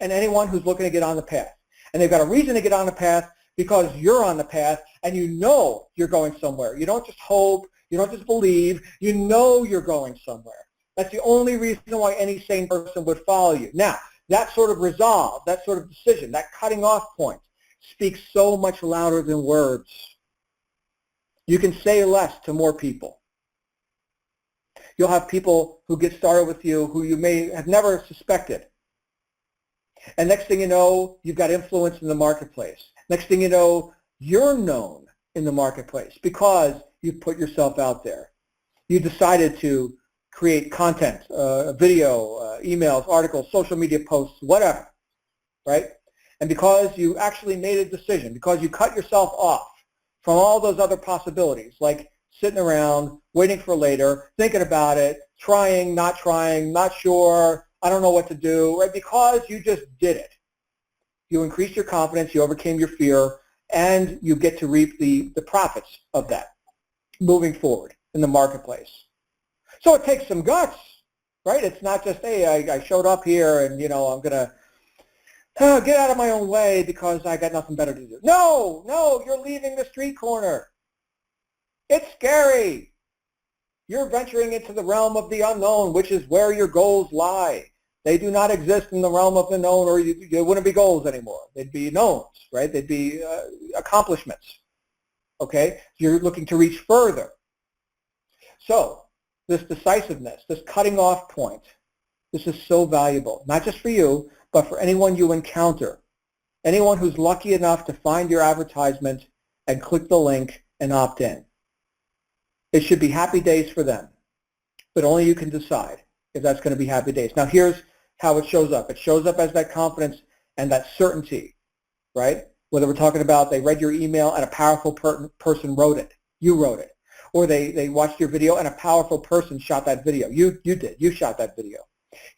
and anyone who's looking to get on the path. And they've got a reason to get on the path because you're on the path and you know you're going somewhere. You don't just hope. You don't just believe. You know you're going somewhere. That's the only reason why any sane person would follow you. Now, that sort of resolve, that sort of decision, that cutting off point speaks so much louder than words. You can say less to more people. You'll have people who get started with you who you may have never suspected. And next thing you know, you've got influence in the marketplace. Next thing you know, you're known in the marketplace because you put yourself out there. You decided to create content, video, emails, articles, social media posts, whatever, right? And because you actually made a decision, because you cut yourself off from all those other possibilities, like sitting around, waiting for later, thinking about it, trying, not sure, I don't know what to do, right? Because you just did it. You increased your confidence, you overcame your fear, and you get to reap the profits of that moving forward in the marketplace. So it takes some guts, right? It's not just, hey, I showed up here and, I'm going to get out of my own way because I got nothing better to do. No, you're leaving the street corner. It's scary. You're venturing into the realm of the unknown, which is where your goals lie. They do not exist in the realm of the known, or you wouldn't be goals anymore. They'd be knowns, right? They'd be accomplishments, okay? You're looking to reach further. So this decisiveness, this cutting off point, this is so valuable, not just for you, but for anyone you encounter, anyone who's lucky enough to find your advertisement and click the link and opt in. It should be happy days for them, but only you can decide if that's going to be happy days. Now here's how it shows up. It shows up as that confidence and that certainty, right? Whether we're talking about they read your email and a powerful person wrote it, you wrote it, or they watched your video and a powerful person shot that video. You did. You shot that video.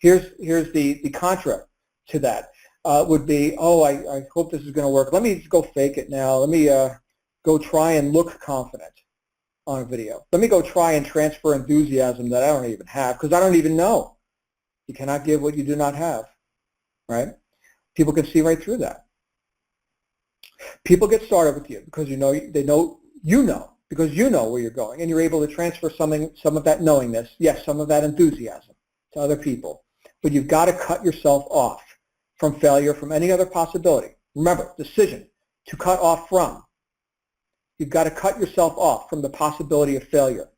Here's the contra to that would be, I hope this is going to work. Let me just go fake it now. Let me go try and look confident. on a video. Let me go try and transfer enthusiasm that I don't even have because I don't even know. You cannot give what you do not have, right? People can see right through that. People get started with you because because you know where you're going, and you're able to transfer some of that knowingness, yes, some of that enthusiasm to other people. But you've got to cut yourself off from failure, from any other possibility. Remember, decision, to cut off from. You've got to cut yourself off from the possibility of failure.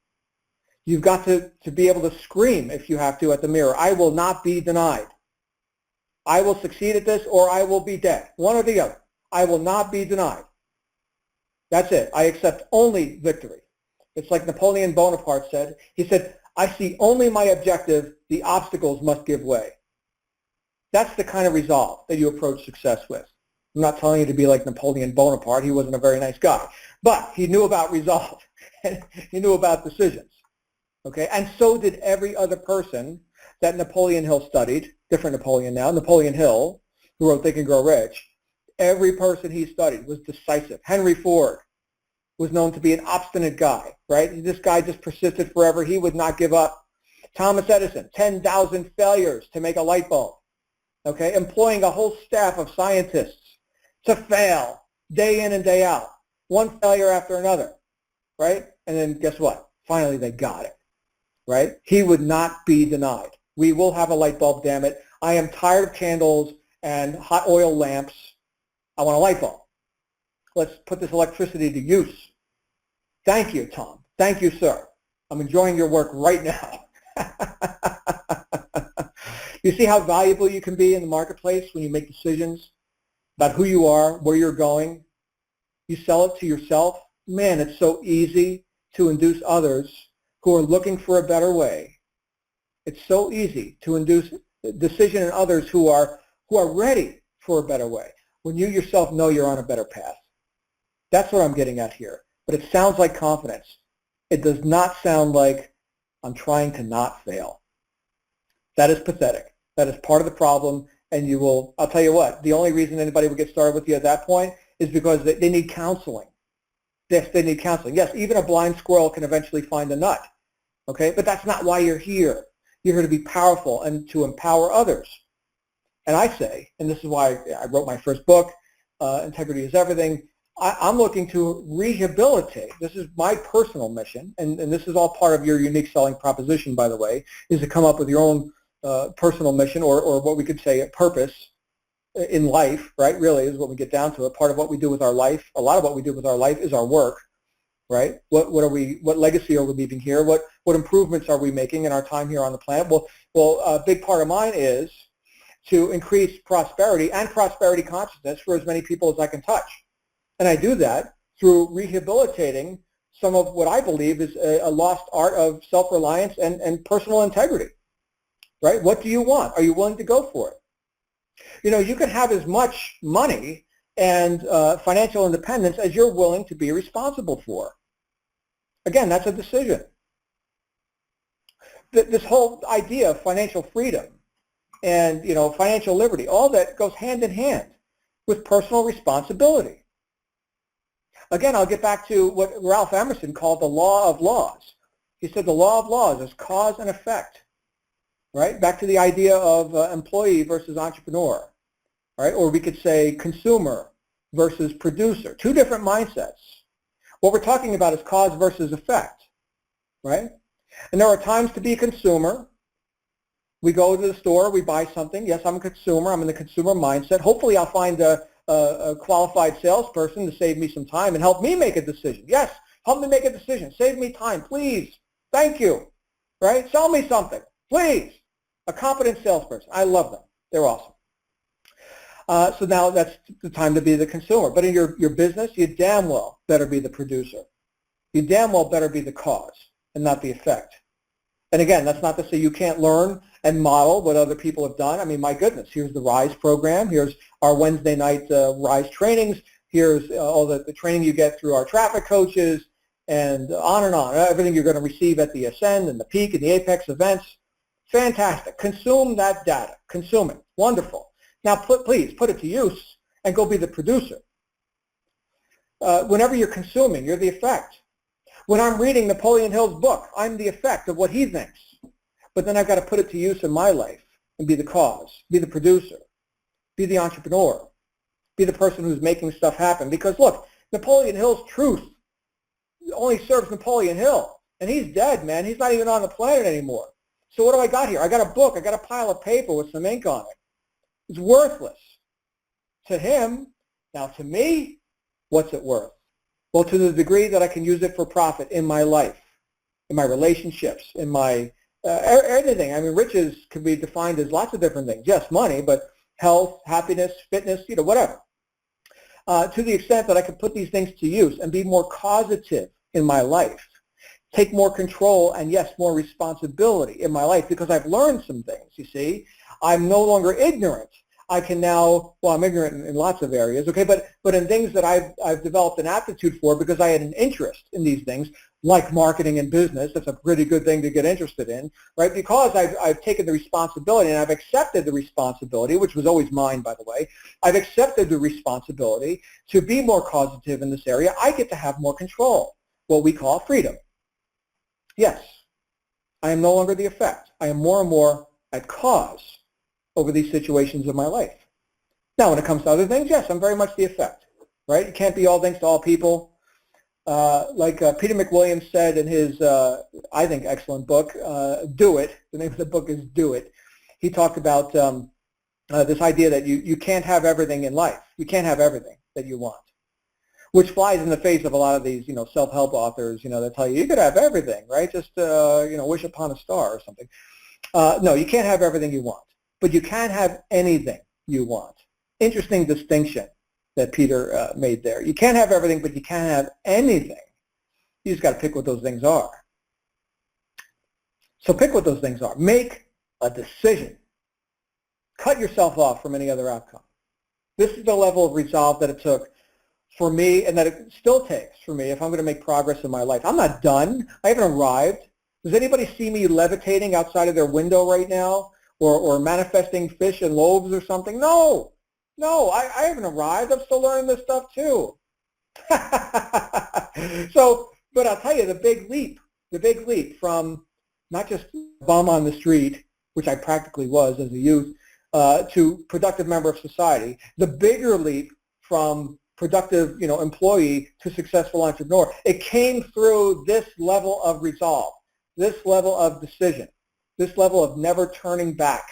You've got to be able to scream, if you have to, at the mirror, I will not be denied. I will succeed at this or I will be dead. One or the other. I will not be denied. That's it. I accept only victory. It's like Napoleon Bonaparte said. He said, I see only my objective. The obstacles must give way. That's the kind of resolve that you approach success with. I'm not telling you to be like Napoleon Bonaparte. He wasn't a very nice guy. But he knew about resolve. And he knew about decisions. Okay? And so did every other person that Napoleon Hill studied. Different Napoleon now. Napoleon Hill, who wrote Think and Grow Rich. Every person he studied was decisive. Henry Ford was known to be an obstinate guy, right? This guy just persisted forever. He would not give up. Thomas Edison, 10,000 failures to make a light bulb, okay? Employing a whole staff of scientists to fail day in and day out. One failure after another, right? And then guess what? Finally, they got it, right? He would not be denied. We will have a light bulb, damn it. I am tired of candles and hot oil lamps. I want a light bulb. Let's put this electricity to use. Thank you, Tom. Thank you, sir. I'm enjoying your work right now. You see how valuable you can be in the marketplace when you make decisions about who you are, where you're going. You sell it to yourself. Man, it's so easy to induce others who are looking for a better way. It's so easy to induce decision in others who are ready for a better way, when you yourself know you're on a better path. That's what I'm getting at here. But it sounds like confidence. It does not sound like I'm trying to not fail. That is pathetic. That is part of the problem, and I'll tell you what, the only reason anybody would get started with you at that point is because they need counseling. Yes, they need counseling. Yes, even a blind squirrel can eventually find a nut, okay? But that's not why you're here. You're here to be powerful and to empower others. And I say, and this is why I wrote my first book, Integrity is Everything, I'm looking to rehabilitate. This is my personal mission, and this is all part of your unique selling proposition, by the way, is to come up with your own personal mission or what we could say a purpose in life, right, really is what we get down to it. Part of what we do with our life, a lot of what we do with our life is our work, right? What legacy are we leaving here? What improvements are we making in our time here on the planet? Well, a big part of mine is to increase prosperity and prosperity consciousness for as many people as I can touch. And I do that through rehabilitating some of what I believe is a lost art of self-reliance and personal integrity, right? What do you want? Are you willing to go for it? You know, you can have as much money and financial independence as you're willing to be responsible for. Again, that's a decision. This whole idea of financial freedom and, you know, financial liberty, all that goes hand in hand with personal responsibility. Again, I'll get back to what Ralph Emerson called the law of laws. He said the law of laws is cause and effect, right? Back to the idea of employee versus entrepreneur, right? Or we could say consumer versus producer. Two different mindsets. What we're talking about is cause versus effect, right? And there are times to be a consumer. We go to the store, we buy something. Yes, I'm a consumer. I'm in the consumer mindset. Hopefully I'll find a qualified salesperson to save me some time and help me make a decision. Yes, help me make a decision. Save me time, please. Thank you, right? Sell me something, please. A competent salesperson. I love them. They're awesome. So now that's the time to be the consumer. But in your business, you damn well better be the producer. You damn well better be the cause and not the effect. And again, that's not to say you can't learn and model what other people have done. I mean, my goodness, here's the RISE program. Here's our Wednesday night RISE trainings. Here's all the training you get through our traffic coaches and on. Everything you're going to receive at the Ascend and the Peak and the Apex events. Fantastic. Consume that data. Consume it. Wonderful. Now, please put it to use and go be the producer. Whenever you're consuming, you're the effect. When I'm reading Napoleon Hill's book, I'm the effect of what he thinks. But then I've got to put it to use in my life and be the cause, be the producer, be the entrepreneur, be the person who's making stuff happen. Because look, Napoleon Hill's truth only serves Napoleon Hill. And he's dead, man. He's not even on the planet anymore. So what do I got here? I got a book. I got a pile of paper with some ink on it. It's worthless to him. Now to me, what's it worth? Well, to the degree that I can use it for profit in my life, in my relationships, in my everything. I mean, riches can be defined as lots of different things. Yes, money, but health, happiness, fitness, whatever. To the extent that I can put these things to use and be more causative in my life, take more control and, yes, more responsibility in my life because I've learned some things, you see. I'm no longer ignorant. I can now, well, I'm ignorant in lots of areas, okay, but in things that I've developed an aptitude for because I had an interest in these things, like marketing and business. That's a pretty good thing to get interested in, right? Because I've taken the responsibility and I've accepted the responsibility, which was always mine, by the way. I've accepted the responsibility to be more causative in this area. I get to have more control, what we call freedom. Yes, I am no longer the effect. I am more and more at cause over these situations of my life. Now, when it comes to other things, yes, I'm very much the effect, right? You can't be all things to all people. Like Peter McWilliams said in his, I think, excellent book, Do It. The name of the book is Do It. He talked about this idea that you can't have everything in life. You can't have everything that you want, which flies in the face of a lot of these, self-help authors, that tell you could have everything, right? Just, wish upon a star or something. No, you can't have everything you want. But you can have anything you want. Interesting distinction that Peter made there. You can't have everything, but you can have anything. You just got to pick what those things are. So pick what those things are. Make a decision. Cut yourself off from any other outcome. This is the level of resolve that it took for me and that it still takes for me if I'm going to make progress in my life. I'm not done. I haven't arrived. Does anybody see me levitating outside of their window right now? Or manifesting fish and loaves or something? No, I haven't arrived. I'm still learning this stuff too. So, but I'll tell you, the big leap from not just bum on the street, which I practically was as a youth, to productive member of society, the bigger leap from productive, employee to successful entrepreneur, it came through this level of resolve, this level of decision, this level of never turning back,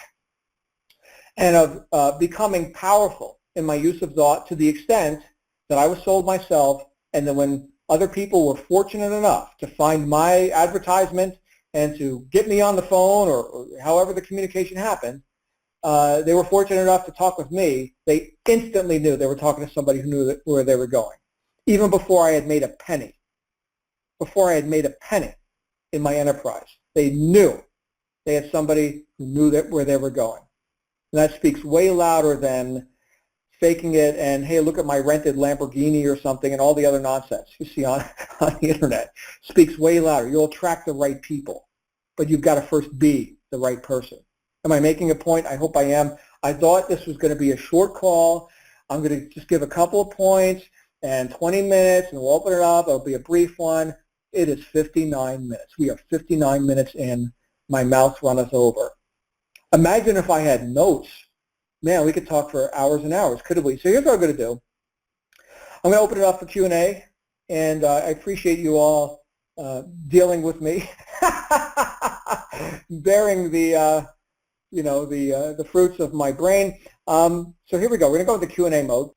and of becoming powerful in my use of thought to the extent that I was sold myself, and then when other people were fortunate enough to find my advertisement and to get me on the phone or however the communication happened, they were fortunate enough to talk with me, they instantly knew they were talking to somebody who knew where they were going, even before I had made a penny. Before I had made a penny in my enterprise, they knew they had somebody who knew where they were going. And that speaks way louder than faking it and, hey, look at my rented Lamborghini or something and all the other nonsense you see on the internet. Speaks way louder. You'll attract the right people, but you've got to first be the right person. Am I making a point? I hope I am. I thought this was going to be a short call. I'm going to just give a couple of points and 20 minutes, and we'll open it up. It'll be a brief one. It is 59 minutes. We are 59 minutes in. My mouth runneth over. Imagine if I had notes. Man, we could talk for hours and hours, couldn't we? So here's what I'm going to do. I'm going to open it up for Q&A, and I appreciate you all dealing with me, bearing the the fruits of my brain. So here we go. We're going to go into Q&A mode.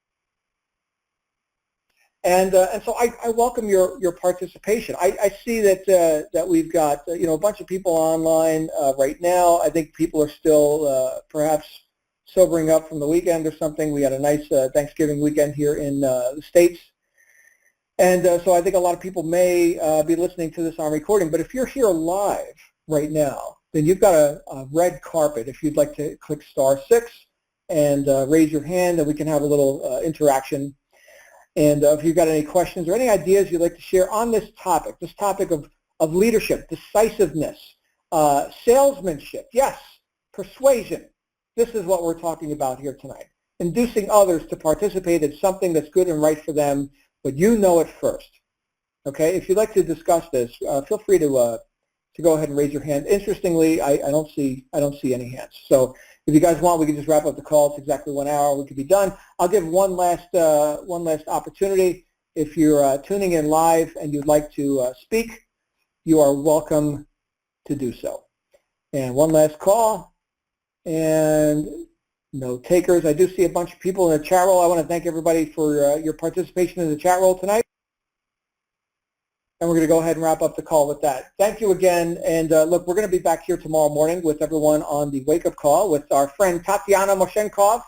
And so I welcome your participation. I see that we've got a bunch of people online right now. I think people are still perhaps sobering up from the weekend or something. We had a nice Thanksgiving weekend here in the States. And so I think a lot of people may be listening to this on recording. But if you're here live right now, then you've got a red carpet. If you'd like to click *6 and raise your hand, and we can have a little interaction. And if you've got any questions or any ideas you'd like to share on this topic of leadership, decisiveness, salesmanship, yes, persuasion, this is what we're talking about here tonight. Inducing others to participate in something that's good and right for them, but you know it first. Okay, if you'd like to discuss this, feel free to go ahead and raise your hand. Interestingly, I don't see any hands. So if you guys want, we can just wrap up the call. It's exactly 1 hour. We could be done. I'll give one last opportunity. If you're tuning in live and you'd like to speak, you are welcome to do so. And one last call, and no takers. I do see a bunch of people in the chat roll. I want to thank everybody for your participation in the chat roll tonight. And we're going to go ahead and wrap up the call with that. Thank you again. And look, we're going to be back here tomorrow morning with everyone on the wake-up call with our friend Tatiana Moshenkov.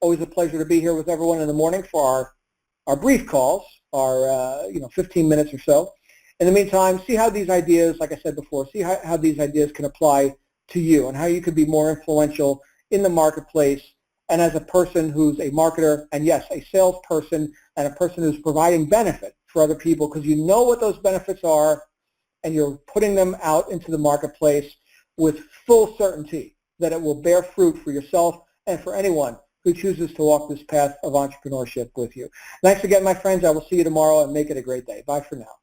Always a pleasure to be here with everyone in the morning for our brief calls, our 15 minutes or so. In the meantime, see how these ideas, like I said before, see how these ideas can apply to you and how you could be more influential in the marketplace and as a person who's a marketer and, yes, a salesperson and a person who's providing benefit for other people because you know what those benefits are and you're putting them out into the marketplace with full certainty that it will bear fruit for yourself and for anyone who chooses to walk this path of entrepreneurship with you. Thanks again, my friends. I will see you tomorrow and make it a great day. Bye for now.